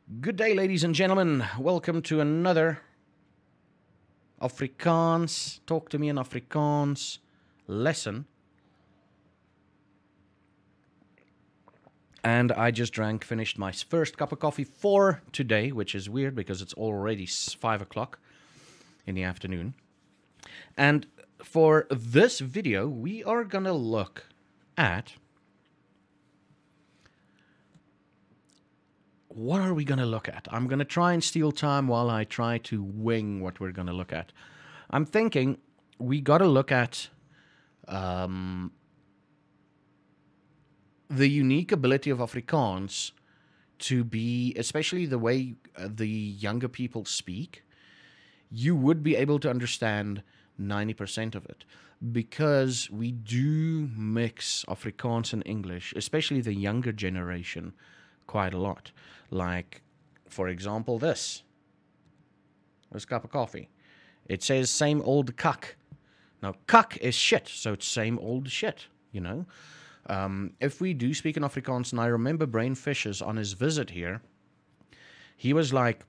Good day, ladies and gentlemen. Welcome to another Afrikaans, Talk to Me in Afrikaans lesson. And I just finished my first cup of coffee for today, which is weird because it's already 5 o'clock in the afternoon. And for this video, we are going to look at... What are we going to look at? I'm going to try and steal time while I try to wing what we're going to look at. I'm thinking we got to look at the unique ability of Afrikaans to be, especially the way the younger people speak, you would be able to understand 90% of it. Because we do mix Afrikaans and English, especially the younger generation, quite a lot. Like, for example, this cup of coffee. It says same old cuck. Now, cuck is shit, so it's same old shit, you know. If we do speak in Afrikaans, and I remember Brain Fishers on his visit here, he was like,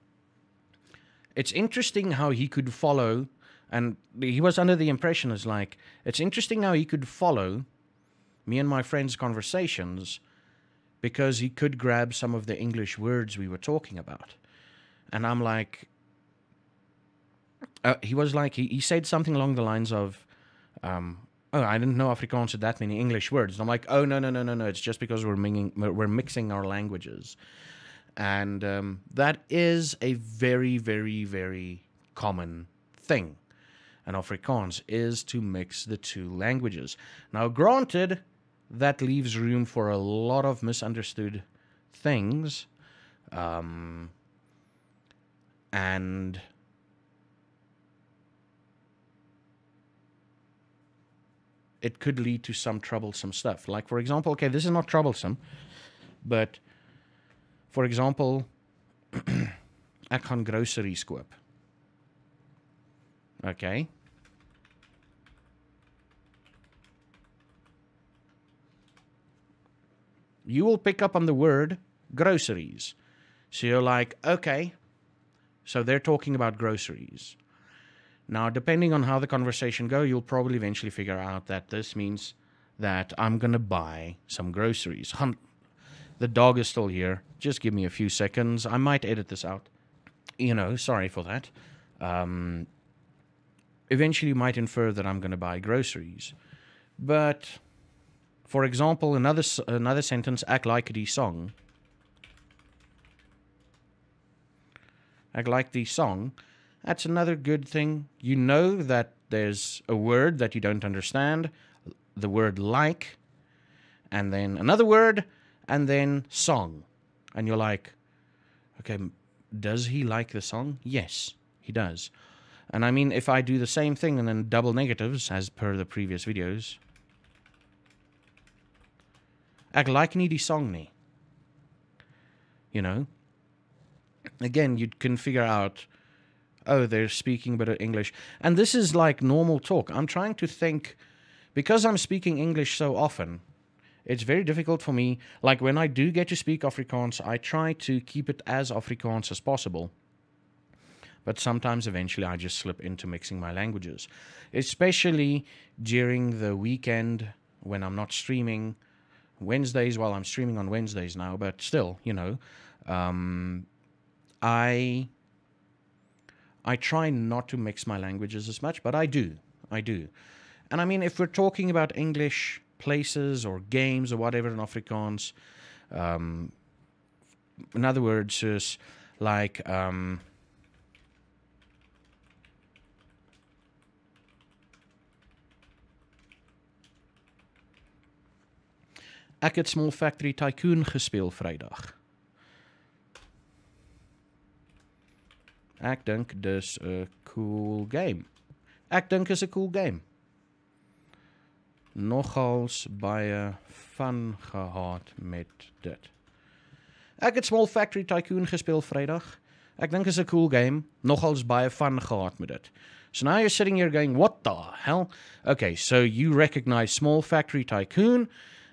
it's interesting how he could follow, and he was under the impression as like, it's interesting how he could follow me and my friends' conversations because he could grab some of the English words we were talking about. And I'm like, he was like, he said something along the lines of, oh, I didn't know Afrikaans had that many English words. And I'm like, oh, no, it's just because we're mixing our languages. And that is a very, very, very common thing. And Afrikaans is to mix the two languages. Now, granted, that leaves room for a lot of misunderstood things. And it could lead to some troublesome stuff. Like, for example, okay, this is not troublesome, but, for example, ek gaan groceries koop. Okay? You will pick up on the word groceries. So you're like, okay, so they're talking about groceries. Now, depending on how the conversation goes, you'll probably eventually figure out that this means that I'm going to buy some groceries. The dog is still here. Just give me a few seconds. I might edit this out. You know, sorry for that. Eventually you might infer that I'm going to buy groceries. But... for example, another sentence, ek like die song. Ek like the song. That's another good thing. You know that there's a word that you don't understand, the word like, and then another word, and then song. And you're like, okay, does he like the song? Yes, he does. And I mean, if I do the same thing and then double negatives, as per the previous videos, ek like nie die song nie. You know? Again, you can figure out, oh, they're speaking a bit of English. And this is like normal talk. I'm trying to think, because I'm speaking English so often, it's very difficult for me. Like when I do get to speak Afrikaans, I try to keep it as Afrikaans as possible. But sometimes eventually I just slip into mixing my languages. Especially during the weekend when I'm not streaming. Wednesdays, well, I'm streaming on Wednesdays now, but still, you know, I try not to mix my languages as much, but I do. And I mean, if we're talking about English places or games or whatever in Afrikaans, in other words, is like, ek het Small Factory Tycoon gespeel Vrydag. Ek dink dis 'n cool game. Ek dink is 'n cool game. Nogals baie fun gehad met dit. Ek het Small Factory Tycoon gespeel Vrydag. Ek dink is 'n cool game. Nogals baie fun gehad met dit. So now you're sitting here going, what the hell? Okay, so you recognize Small Factory Tycoon.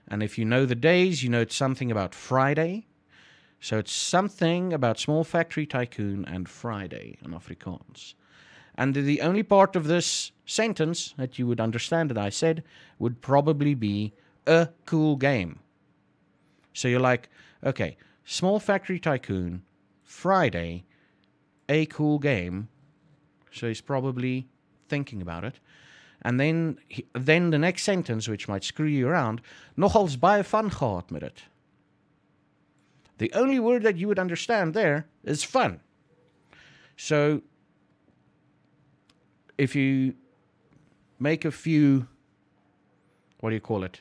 And if you know the days, you know it's something about Friday. So it's something about small factory tycoon and Friday in Afrikaans. And the only part of this sentence that you would understand that I said would probably be a cool game. So you're like, okay, small factory tycoon, Friday, a cool game. So he's probably thinking about it. And then the next sentence, which might screw you around, nogals baie fun gehad met dit. The only word that you would understand there is fun. So if you make a few, what do you call it?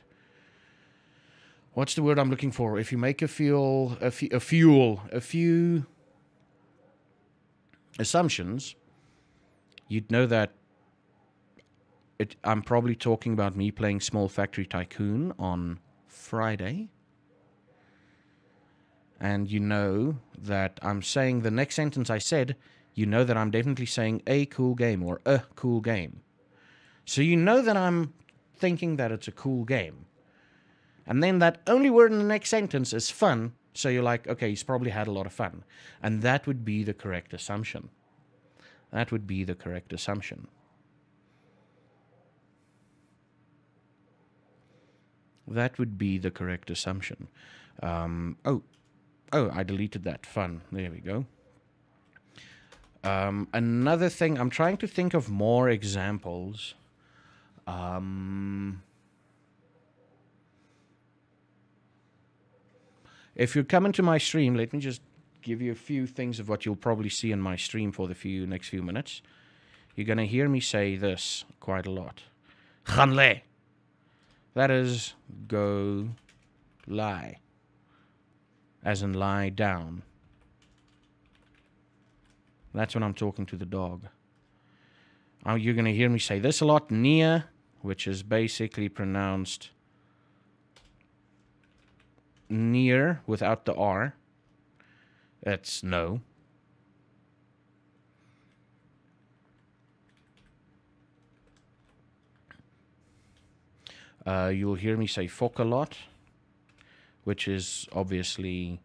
What's the word I'm looking for? If you make a few assumptions, you'd know that I'm probably talking about me playing Small Factory Tycoon on Friday. And you know that I'm saying the next sentence I said, you know that I'm definitely saying a cool game or a cool game. So you know that I'm thinking that it's a cool game. And then that only word in the next sentence is fun. So you're like, okay, he's probably had a lot of fun. And that would be the correct assumption. That would be the correct assumption. That would be the correct assumption. Oh, I deleted that. Fun. There we go. Another thing, I'm trying to think of more examples. If you're coming to my stream, let me just give you a few things of what you'll probably see in my stream for the next few minutes. You're going to hear me say this quite a lot. Gaan lê. That is, go lie. As in lie down. That's when I'm talking to the dog. You're going to hear me say this a lot. Near, which is basically pronounced near without the R. It's no. You'll hear me say fok a lot, which is obviously,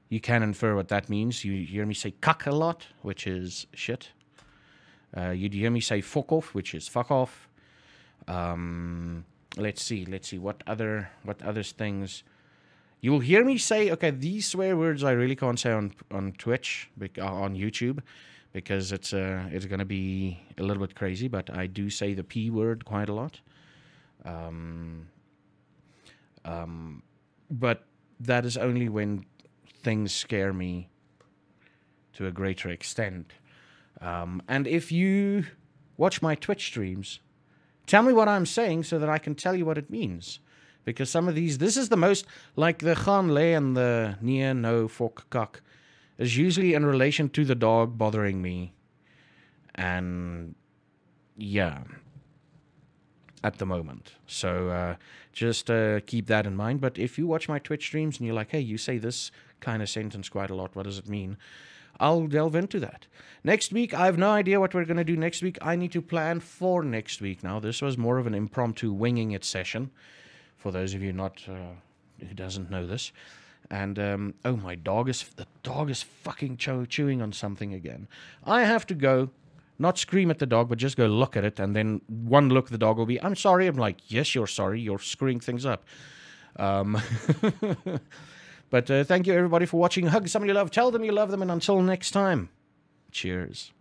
you can infer what that means. You hear me say kak a lot, which is shit. You'd hear me say fuck off, which is fuck off. Let's see. What other things? You'll hear me say, okay, these swear words I really can't say on Twitch, on YouTube, because it's going to be a little bit crazy, but I do say the P word quite a lot. But that is only when things scare me to a greater extent. And if you watch my Twitch streams, tell me what I'm saying so that I can tell you what it means. Because some of these, this is the most, like the gaan lê and the neer, no, fok, kak, is usually in relation to the dog bothering me. And yeah, at the moment. So just keep that in mind. But if you watch my Twitch streams and you're like, hey, you say this kind of sentence quite a lot, what does it mean? I'll delve into that. Next week, I have no idea what we're going to do next week. I need to plan for next week now. This was more of an impromptu winging it session, for those of you who doesn't know this. And, oh, the dog is fucking chewing on something again. I have to go, not scream at the dog, but just go look at it, and then one look, the dog will be, I'm sorry. I'm like, yes, you're sorry. You're screwing things up. But thank you, everybody, for watching. Hug somebody you love. Tell them you love them. And until next time, cheers.